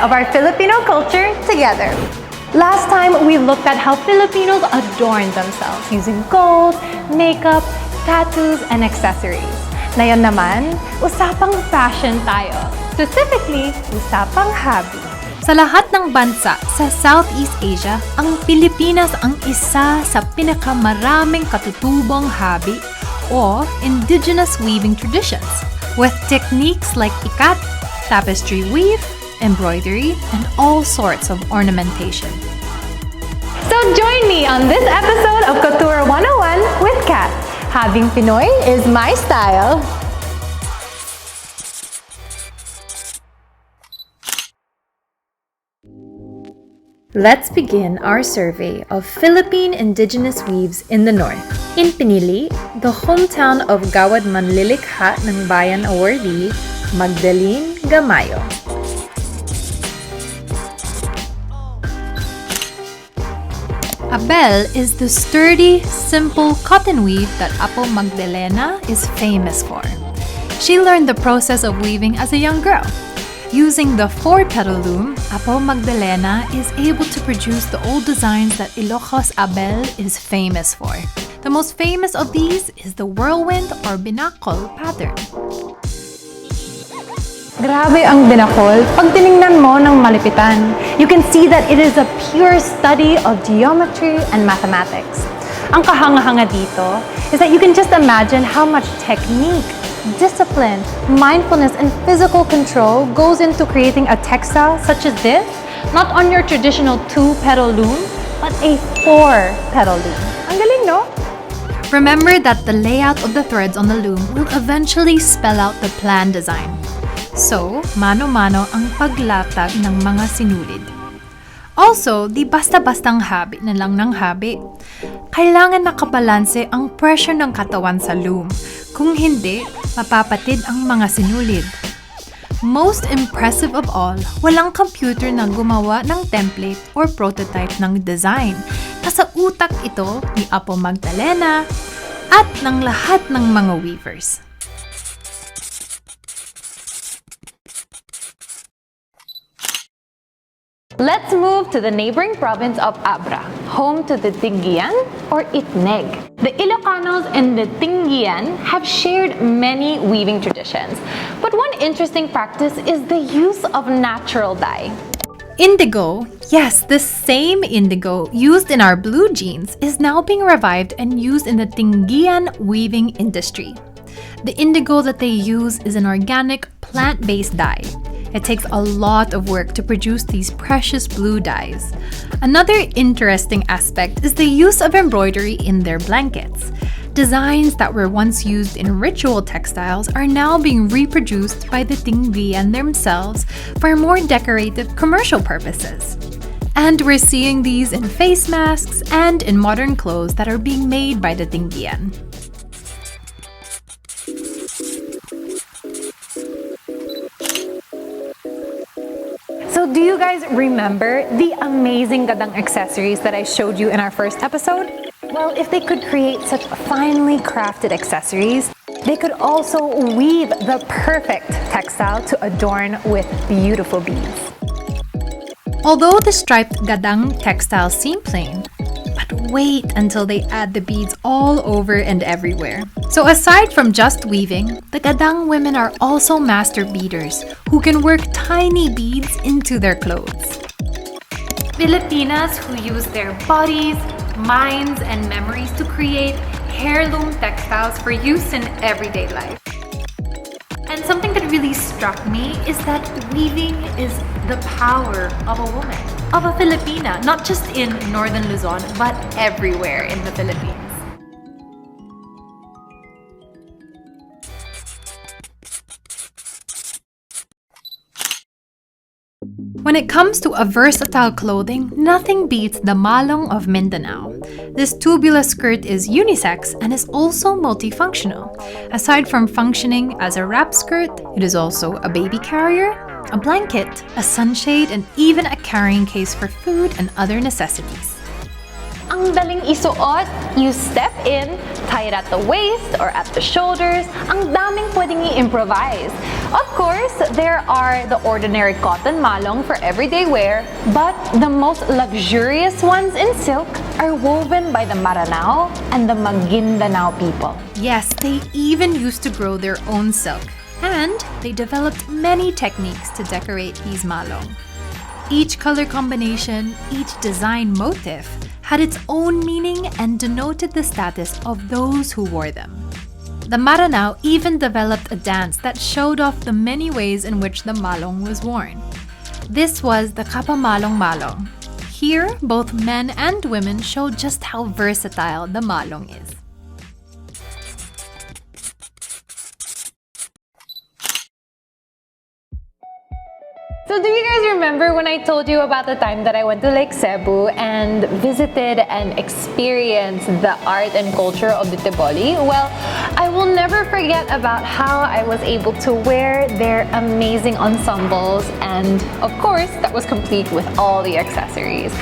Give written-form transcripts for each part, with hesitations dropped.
of our Filipino culture together. Last time, we looked at how Filipinos adorn themselves using gold, makeup, tattoos, and accessories. Ngayon naman, usapang fashion tayo. Specifically, usapang Habing. Sa lahat ng bansa sa Southeast Asia, ang Pilipinas ang isa sa pinakamaraming katutubong habi o indigenous weaving traditions with techniques like ikat, tapestry weave, embroidery, and all sorts of ornamentation. So join me on this episode of Kultura 101 with Kat. Habing Pinoy is my style. Let's begin our survey of Philippine indigenous weaves in the north. In Pinili, the hometown of Gawad Manlilikha ng Bayan awardee, Magdalene Gamayo. Abel is the sturdy, simple cotton weave that Apo Magdalena is famous for. She learned the process of weaving as a young girl. Using the 4-petal loom, Apo Magdalena is able to produce the old designs that Ilocos Abel is famous for. The most famous of these is the whirlwind or binakol pattern. Grabe ang binakol. Pag tiningnan mo ng malipitan, you can see that it is a pure study of geometry and mathematics. Ang kahanga-hanga dito is that you can just imagine how much technique, discipline, mindfulness, and physical control goes into creating a textile such as this, not on your traditional 2-petal loom, but a 4-petal loom. Ang galing, no? Remember that the layout of the threads on the loom will eventually spell out the planned design. So, mano-mano ang paglatag ng mga sinulid. Also, di basta-bastang habi na lang ng habi. Kailangan nakabalanse ang pressure ng katawan sa loom. Kung hindi, mapapatid ang mga sinulid. Most impressive of all, walang computer na gumawa ng template or prototype ng design. Nasa utak ito ni Apo Magdalena at ng lahat ng mga weavers. Let's move to the neighboring province of Abra, home to the Tinggian or Itneg. The Ilocanos and the Tinggian have shared many weaving traditions, but one interesting practice is the use of natural dye. Indigo, yes, the same indigo used in our blue jeans is now being revived and used in the Tinggian weaving industry. The indigo that they use is an organic, plant-based dye. It takes a lot of work to produce these precious blue dyes. Another interesting aspect is the use of embroidery in their blankets. Designs that were once used in ritual textiles are now being reproduced by the Tinggian themselves for more decorative commercial purposes. And we're seeing these in face masks and in modern clothes that are being made by the Tinggian. So do you guys remember the amazing gadang accessories that I showed you in our first episode? Well, if they could create such finely crafted accessories, they could also weave the perfect textile to adorn with beautiful beads. Although the striped gadang textiles seem plain, but wait until they add the beads all over and everywhere. So aside from just weaving, the gadang women are also master beaders who can work tiny beads into their clothes. Filipinas who use their bodies, minds, and memories to create heirloom textiles for use in everyday life. And something that really struck me is that weaving is the power of a woman, of a Filipina, not just in northern Luzon, but everywhere in the Philippines. When it comes to a versatile clothing, nothing beats the Malong of Mindanao. This tubular skirt is unisex and is also multifunctional. Aside from functioning as a wrap skirt, it is also a baby carrier, a blanket, a sunshade, and even a carrying case for food and other necessities. Ang daling isuot, you step in, tie it at the waist or at the shoulders. Ang daming pwedeng i-improvise. Of course, there are the ordinary cotton malong for everyday wear, but the most luxurious ones in silk are woven by the Maranao and the Maguindanao people. Yes, they even used to grow their own silk, and they developed many techniques to decorate these malong. Each color combination, each design motif had its own meaning and denoted the status of those who wore them. The Maranao even developed a dance that showed off the many ways in which the malong was worn. This was the kapamalong malong. Here, both men and women showed just how versatile the malong is. So do you guys remember when I told you about the time that I went to Lake Cebu and visited and experienced the art and culture of the Tiboli? Well, I will never forget about how I was able to wear their amazing ensembles, and of course, that was complete with all the accessories.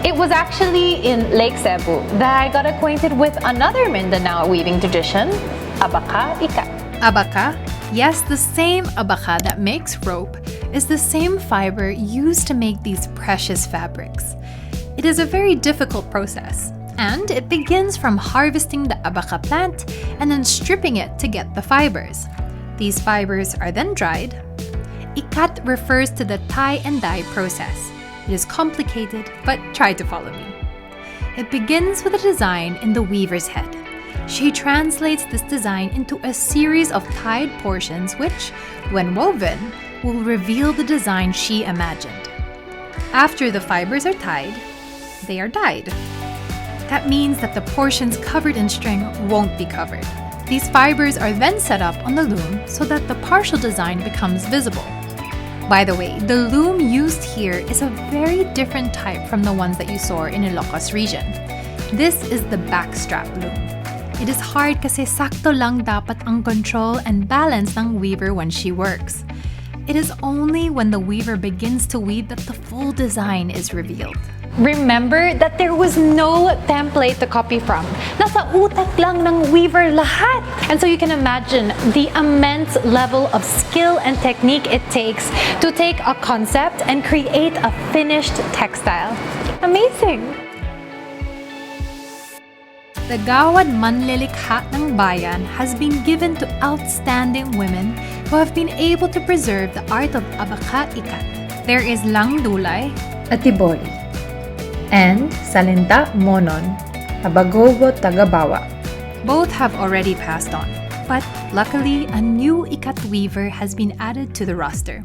It was actually in Lake Cebu that I got acquainted with another Mindanao weaving tradition, Abaca, ikat. Abaca? Yes, the same abaca that makes rope is the same fiber used to make these precious fabrics. It is a very difficult process, and it begins from harvesting the abaca plant and then stripping it to get the fibers. These fibers are then dried. Ikat refers to the tie and dye process. It is complicated, but try to follow me. It begins with a design in the weaver's head. She translates this design into a series of tied portions which, when woven, will reveal the design she imagined. After the fibers are tied, they are dyed. That means that the portions covered in string won't be covered. These fibers are then set up on the loom so that the partial design becomes visible. By the way, the loom used here is a very different type from the ones that you saw in Ilocos region. This is the backstrap loom. It is hard kasi sakto lang dapat ang control and balance ng weaver when she works. It is only when the weaver begins to weave that the full design is revealed. Remember that there was no template to copy from. Nasa utak lang ng weaver lahat. And so you can imagine the immense level of skill and technique it takes to take a concept and create a finished textile. Amazing! The Gawad Manlilikha ng Bayan has been given to outstanding women who have been able to preserve the art of Abaca ikat. There is Lang Dulay, Atiboli, and Salinta Monon, Abagobo Tagabawa. both have already passed on, but luckily a new ikat weaver has been added to the roster.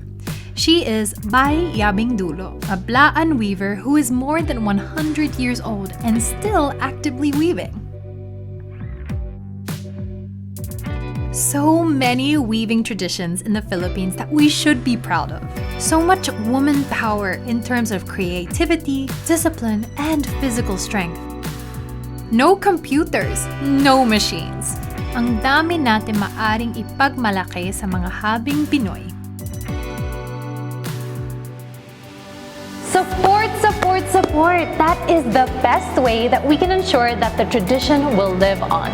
She is Bay Yabing Dulo, a Blaan weaver who is more than 100 years old and still actively weaving. So many weaving traditions in the Philippines that we should be proud of. So much woman power in terms of creativity, discipline, and physical strength. No computers, no machines. Ang dami natin maaring ipagmalaki sa mga habing Pinoy. Support, support, support! That is the best way that we can ensure that the tradition will live on.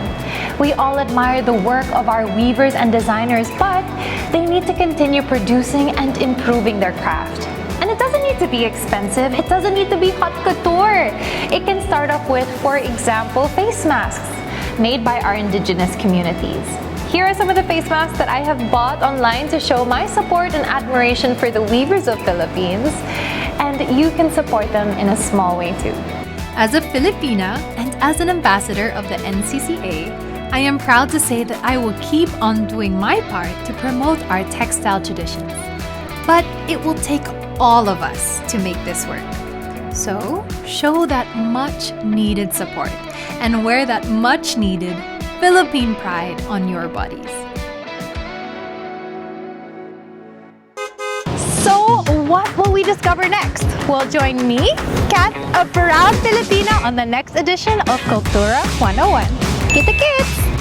We all admire the work of our weavers and designers, but they need to continue producing and improving their craft. And it doesn't need to be expensive. It doesn't need to be haute couture. It can start off with, for example, face masks made by our indigenous communities. Here are some of the face masks that I have bought online to show my support and admiration for the weavers of Philippines. And you can support them in a small way too. As a Filipina and as an ambassador of the NCCA, I am proud to say that I will keep on doing my part to promote our textile traditions. But it will take all of us to make this work. So, show that much needed support and wear that much needed Philippine pride on your bodies. So, what will we discover next? Well, join me, Kat, a proud Filipina, on the next edition of Kultura 101. Kita kits!